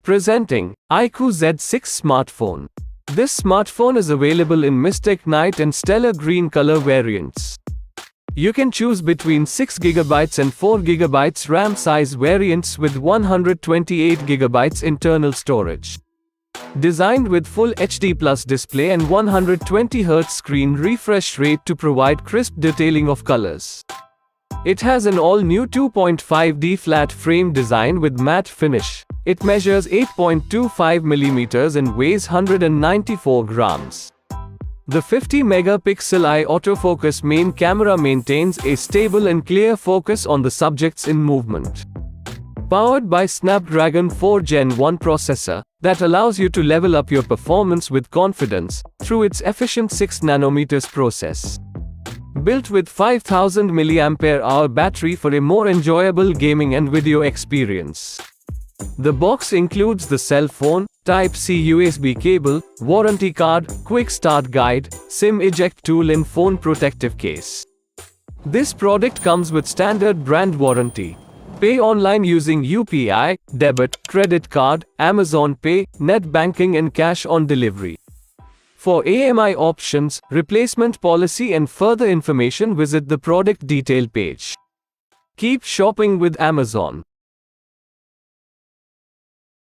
Presenting iQOO Z6 smartphone. This smartphone is available in Mystic Night and Stellar Green color variants. You can choose between 6GB and 4GB RAM size variants with 128GB internal storage. Designed with Full HD Plus display and 120Hz screen refresh rate to provide crisp detailing of colors. It has an all-new 2.5D flat frame design with matte finish. It measures 8.25mm and weighs 194 grams. The 50-megapixel eye autofocus main camera maintains a stable and clear focus on the subjects in movement. Powered by Snapdragon 4 Gen 1 processor that allows you to level up your performance with confidence through its efficient 6nm process. Built with 5000 mAh battery for a more enjoyable gaming and video experience. The box includes the cell phone, Type-C USB cable, warranty card, quick start guide, SIM eject tool and phone protective case. This product comes with standard brand warranty. Pay online using UPI, debit, credit card, Amazon Pay, net banking and cash on delivery. For AMI options, replacement policy and further information, visit the product detail page. Keep shopping with Amazon.